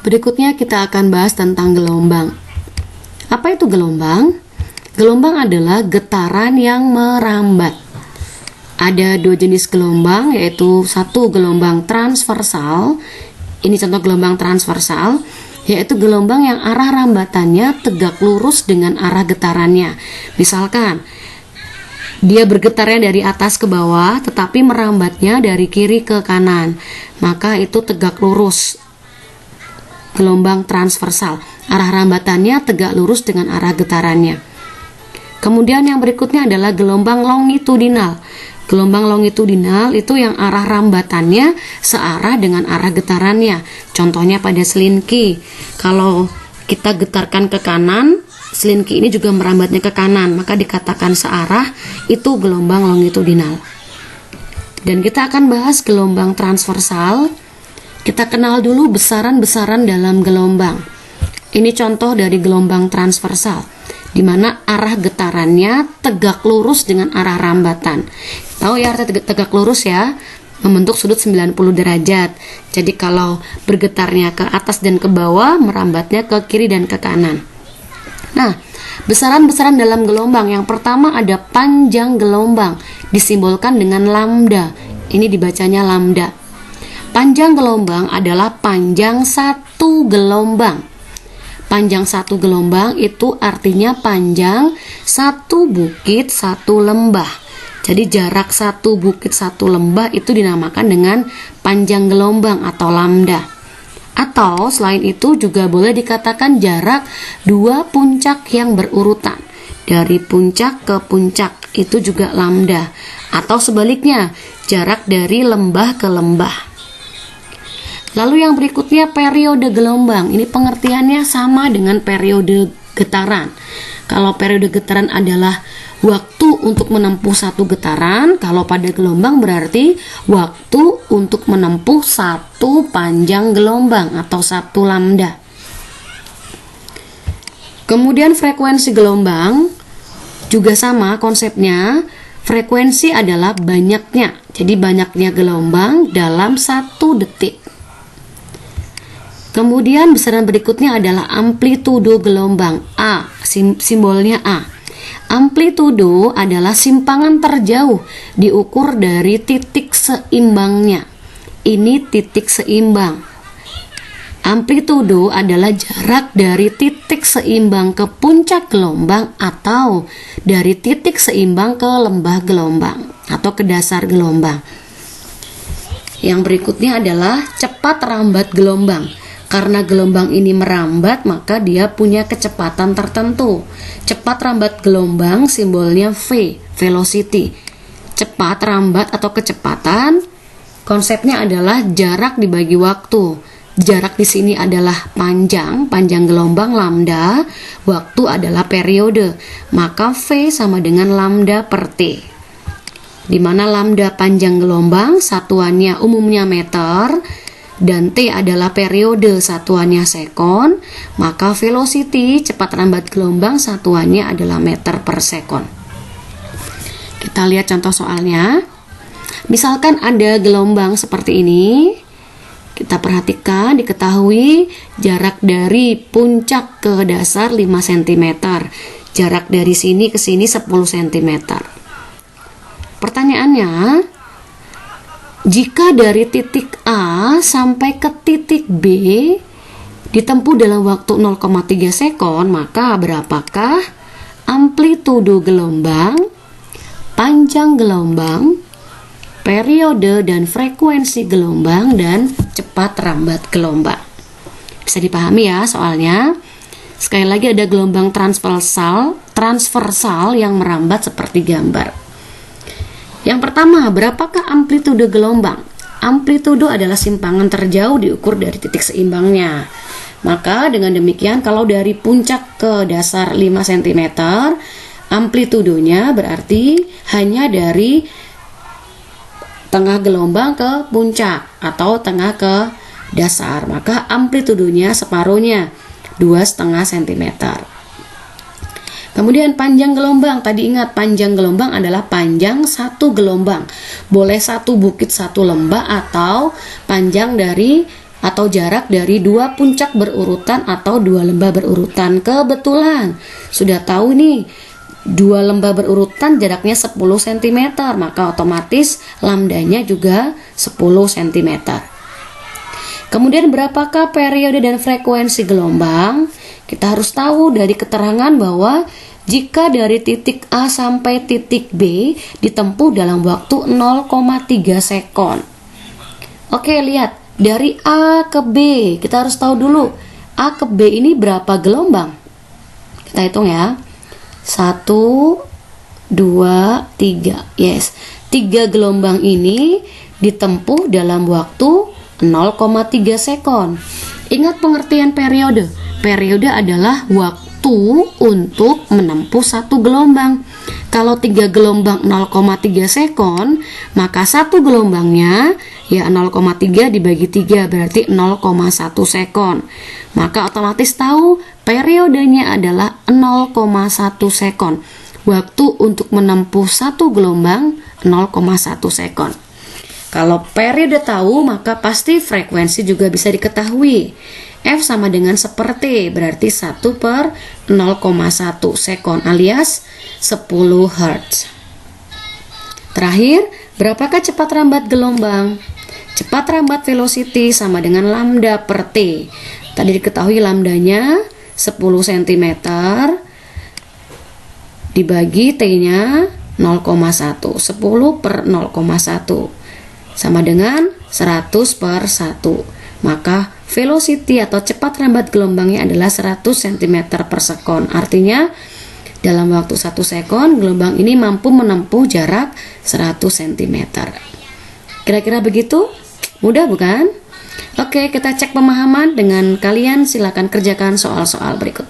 Berikutnya kita akan bahas tentang gelombang. Apa itu gelombang? Gelombang adalah getaran yang merambat. Ada dua jenis gelombang, yaitu satu gelombang transversal. Ini contoh gelombang transversal, yaitu gelombang yang arah rambatannya tegak lurus dengan arah getarannya. Misalkan dia bergetarnya dari atas ke bawah, tetapi merambatnya dari kiri ke kanan, maka itu tegak lurus. Gelombang transversal, arah rambatannya tegak lurus dengan arah getarannya. Kemudian yang berikutnya adalah gelombang longitudinal. Gelombang longitudinal itu yang arah rambatannya searah dengan arah getarannya. Contohnya pada selinki. Kalau kita getarkan ke kanan, selinki ini juga merambatnya ke kanan, maka dikatakan searah, itu gelombang longitudinal. Dan kita akan bahas gelombang transversal. Kita kenal dulu besaran-besaran dalam gelombang. Ini contoh dari gelombang transversal, di mana arah getarannya tegak lurus dengan arah rambatan. Tahu ya arti tegak lurus ya? Membentuk sudut 90 derajat. Jadi kalau bergetarnya ke atas dan ke bawah, merambatnya ke kiri dan ke kanan. Nah, besaran-besaran dalam gelombang. Yang pertama ada panjang gelombang, disimbolkan dengan lambda. Ini dibacanya lambda. Panjang gelombang adalah panjang satu gelombang. Panjang satu gelombang itu artinya panjang satu bukit satu lembah. Jadi jarak satu bukit satu lembah itu dinamakan dengan panjang gelombang atau lambda. Atau selain itu juga boleh dikatakan jarak dua puncak yang berurutan. Dari puncak ke puncak itu juga lambda. Atau sebaliknya, jarak dari lembah ke lembah. Lalu yang berikutnya periode gelombang. Ini pengertiannya sama dengan periode getaran. Kalau periode getaran adalah waktu untuk menempuh satu getaran, kalau pada gelombang berarti waktu untuk menempuh satu panjang gelombang atau satu lambda. Kemudian frekuensi gelombang juga sama konsepnya. Frekuensi adalah banyaknya. Jadi banyaknya gelombang dalam satu detik. Kemudian besaran berikutnya adalah amplitudo gelombang. A, simbolnya A. Amplitudo adalah simpangan terjauh diukur dari titik seimbangnya. Ini titik seimbang. Amplitudo adalah jarak dari titik seimbang ke puncak gelombang atau dari titik seimbang ke lembah gelombang atau ke dasar gelombang. Yang berikutnya adalah cepat rambat gelombang. Karena gelombang ini merambat, maka dia punya kecepatan tertentu. Cepat rambat gelombang simbolnya V, velocity. Cepat rambat atau kecepatan, konsepnya adalah jarak dibagi waktu. Jarak di sini adalah panjang gelombang lambda, waktu adalah periode. Maka V sama dengan lambda per T. Di mana lambda panjang gelombang, satuannya umumnya meter, dan T adalah periode, satuannya sekon, maka velocity, cepat rambat gelombang, satuannya adalah meter per sekon. Kita lihat contoh soalnya. Misalkan ada gelombang seperti ini, kita perhatikan, diketahui jarak dari puncak ke dasar 5 cm, jarak dari sini ke sini 10 cm. Pertanyaannya, jika dari titik A sampai ke titik B ditempuh dalam waktu 0,3 sekon, maka berapakah amplitudo gelombang, panjang gelombang, periode dan frekuensi gelombang, dan cepat rambat gelombang? Bisa dipahami ya soalnya. Sekali lagi ada gelombang transversal yang merambat seperti gambar. Yang pertama, berapakah amplitudo gelombang? Amplitudo adalah simpangan terjauh diukur dari titik seimbangnya. Maka dengan demikian, kalau dari puncak ke dasar 5 cm, amplitudonya berarti hanya dari tengah gelombang ke puncak atau tengah ke dasar. Maka amplitudonya separuhnya, 2,5 cm. Kemudian panjang gelombang, tadi ingat panjang gelombang adalah panjang satu gelombang. Boleh satu bukit satu lembah atau panjang dari atau jarak dari dua puncak berurutan atau dua lembah berurutan. Kebetulan sudah tahu nih, dua lembah berurutan jaraknya 10 cm, maka otomatis lambdanya juga 10 cm. Kemudian berapakah periode dan frekuensi gelombang? Kita harus tahu dari keterangan bahwa jika dari titik A sampai titik B ditempuh dalam waktu 0,3 sekon. Oke, lihat dari A ke B, kita harus tahu dulu A ke B ini berapa gelombang. Kita hitung ya. 1, 2, 3. Yes, 3 gelombang ini ditempuh dalam waktu 0,3 sekon. Ingat pengertian periode. Periode adalah waktu untuk menempuh satu gelombang. Kalau 3 gelombang 0,3 sekon, maka satu gelombangnya ya 0,3 dibagi 3 berarti 0,1 sekon. Maka otomatis tahu periodenya adalah 0,1 sekon. Waktu untuk menempuh satu gelombang 0,1 sekon. Kalau periode tahu, maka pasti frekuensi juga bisa diketahui. F sama dengan seperti, berarti 1 per 0,1 sekon alias 10 Hz. Terakhir, berapakah cepat rambat gelombang? Cepat rambat velocity sama dengan lambda per T. Tadi diketahui lambdanya 10 cm dibagi T-nya 0,1. 10 per 0,1. Sama dengan 100 per 1. Maka velocity atau cepat rambat gelombangnya adalah 100 cm per sekon. Artinya dalam waktu 1 sekon gelombang ini mampu menempuh jarak 100 cm. Kira-kira begitu? Mudah bukan? Oke, kita cek pemahaman dengan kalian. Silakan kerjakan soal-soal berikut.